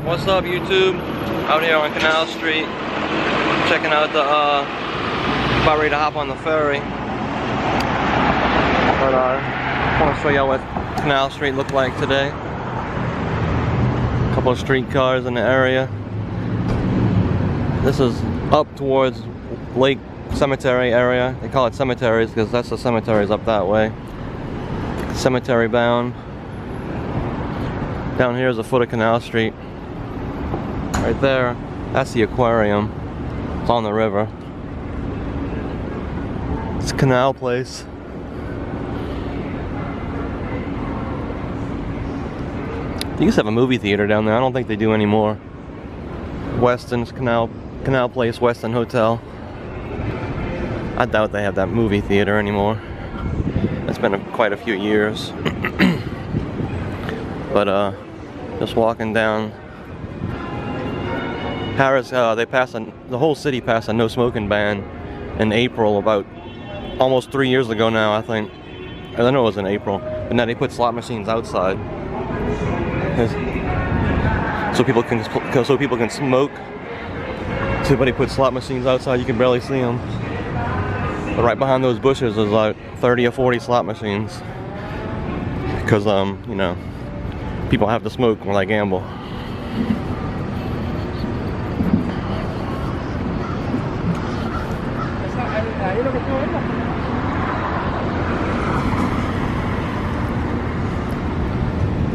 What's up, YouTube? Out here on Canal Street, checking out the, about ready to hop on the ferry. But I want to show y'all what Canal Street looked like today. A couple of streetcars in the area. This is up towards Lake Cemetery area. They call it cemeteries because that's the cemeteries up that way. Cemetery bound. Down here is the foot of Canal Street. Right there, that's the aquarium. It's on the river. It's a canal place. They used to have a movie theater down there. I don't think they do anymore. Weston's Canal Place, Weston Hotel. I doubt they have that movie theater anymore. It's been quite a few years. But just walking down Harrahs, the whole city passed a no smoking ban in April, about almost 3 years ago now, I think. I don't know it was in April, but now they put slot machines outside, so people can smoke. Somebody put slot machines outside, you can barely see them. But right behind those bushes is like 30 or 40 slot machines, because you know, people have to smoke when they gamble.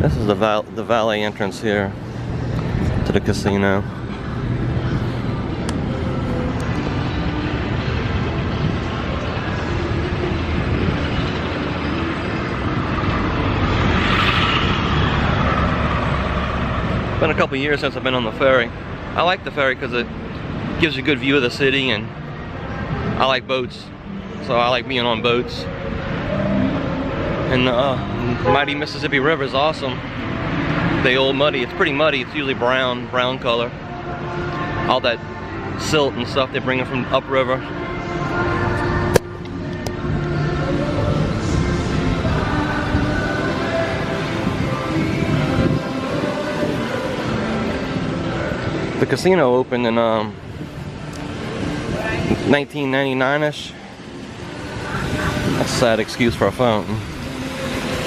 This is the valet entrance here to the casino. It's been a couple years since I've been on the ferry. I like the ferry because it gives you a good view of the city, and I like boats, so I like being on boats. And the mighty Mississippi River is awesome. The old muddy, it's pretty muddy. It's usually brown color. All that silt and stuff they bring in from upriver. The casino opened in 1999-ish. That's a sad excuse for a fountain.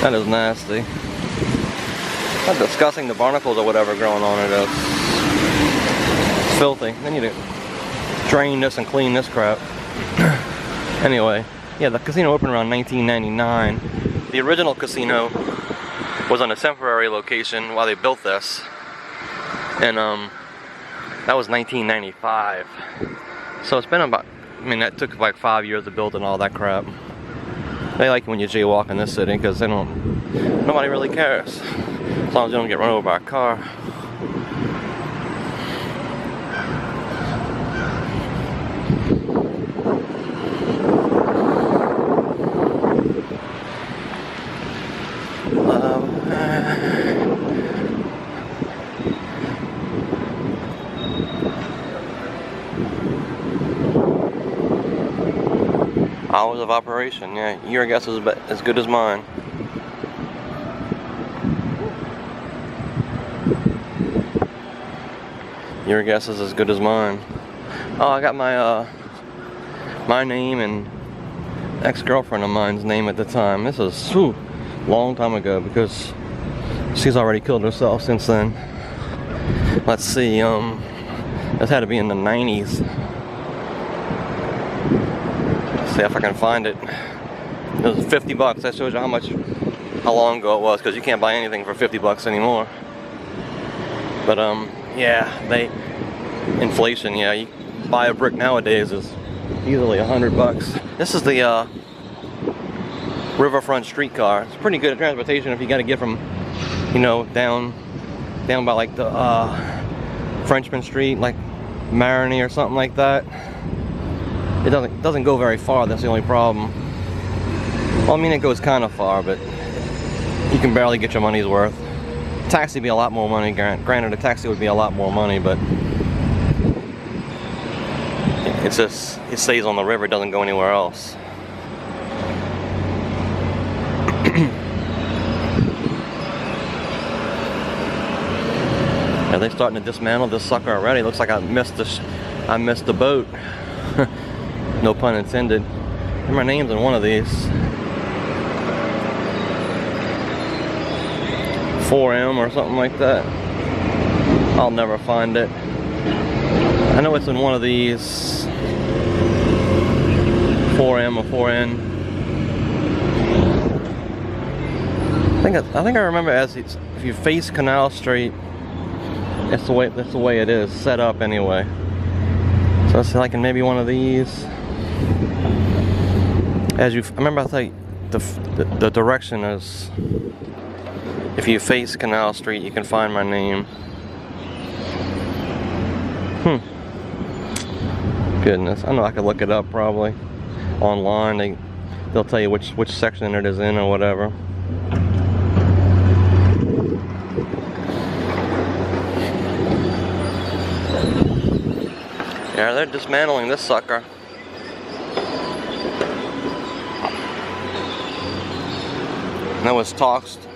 That is nasty. Not discussing the barnacles or whatever growing on it is. It's filthy. They need to drain this and clean this crap. Anyway, yeah, the casino opened around 1999. The original casino was on a temporary location while they built this. And that was 1995. So it's been about, I mean, that took like 5 years to build and all that crap. They like when you jaywalk in this city because nobody really cares. As long as you don't get run over by a car. Hours of operation, yeah. Your guess is as good as mine. Your guess is as good as mine. Oh, I got my my name and ex-girlfriend of mine's name at the time. This is a long time ago because she's already killed herself since then. Let's see, this had to be in the 90s. See if I can find it. It was 50 bucks. That shows you how long ago it was, because you can't buy anything for 50 bucks anymore. But yeah, inflation, yeah, you buy a brick nowadays is easily 100 bucks. This is the riverfront streetcar. It's pretty good at transportation if you got to get from, you know, down by like the Frenchman Street, like Marigny or something like that. It doesn't go very far, that's the only problem. Well, I mean, it goes kind of far, but you can barely get your money's worth. Taxi would be a lot more money, granted a taxi would be a lot more money, but it stays on the river, it doesn't go anywhere else. Are they starting to dismantle this sucker already? Looks like I missed the boat. No pun intended. And my name's in one of these. 4M or something like that. I'll never find it. I know it's in one of these. 4M or 4N. I think I remember as if you face Canal Street, that's the way it is set up anyway. So it's like in maybe one of these. I remember I think the direction is, if you face Canal Street, you can find my name. Goodness, I know I could look it up probably online. They'll tell you which section it is in or whatever. Yeah, they're dismantling this sucker. That was tossed.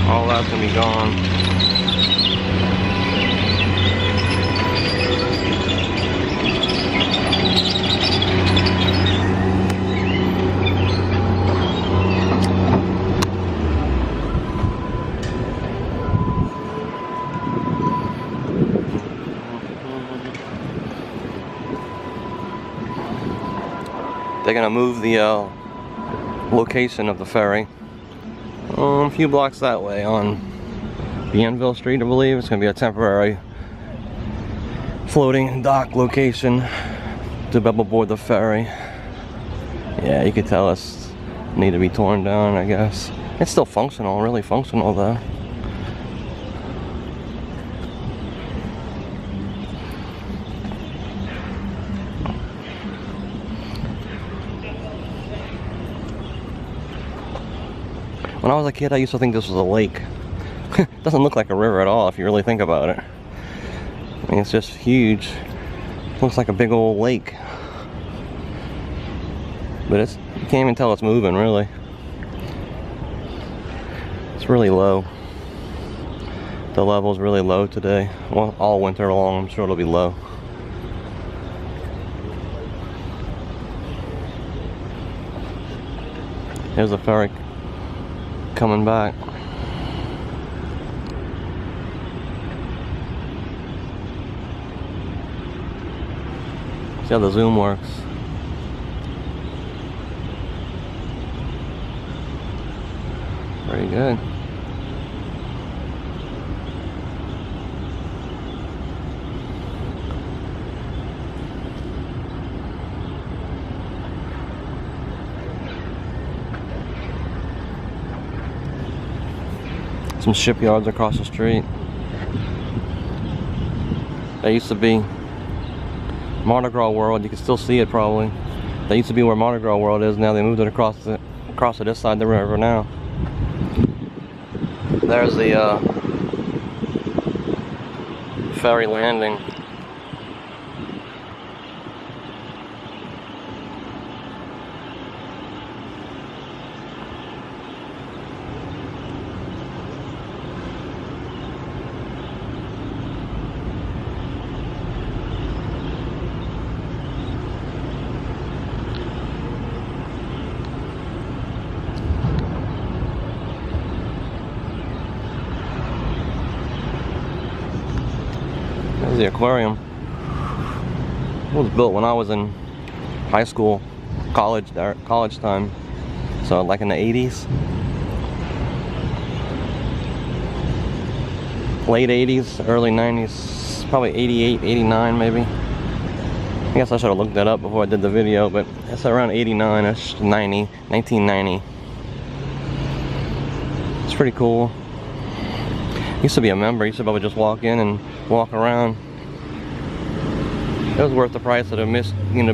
All that's gonna be gone. They're gonna move the location of the ferry a few blocks that way on Bienville Street, I believe. It's gonna be a temporary floating dock location to bubble board the ferry. Yeah, you could tell it's need to be torn down, I guess. It's still functional, really functional though. When I was a kid, I used to think this was a lake. It doesn't look like a river at all if you really think about it. I mean, it's just huge. It looks like a big old lake. But you can't even tell it's moving, really. It's really low. The level's really low today. Well, all winter long, I'm sure it'll be low. Here's the ferry coming back. See how the zoom works. Very good. Some shipyards across the street. That used to be Mardi Gras World. You can still see it probably. That used to be where Mardi Gras World is. Now they moved it across to this side of the river now. There's the ferry landing. The aquarium. It was built when I was in high school, college time, so like in the 80s, late 80s, early 90s, probably 88, 89 maybe. I guess I should have looked that up before I did the video, but it's around 89ish, 1990. It's pretty cool. Used to be a member. Used to be able to just walk in and walk around. It was worth the price of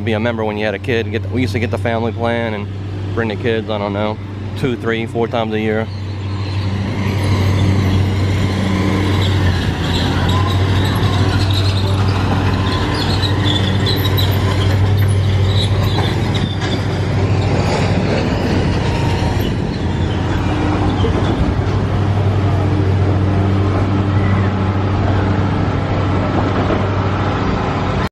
be a member when you had a kid. We used to get the family plan and bring the kids, I don't know, 2, 3, 4 times a year.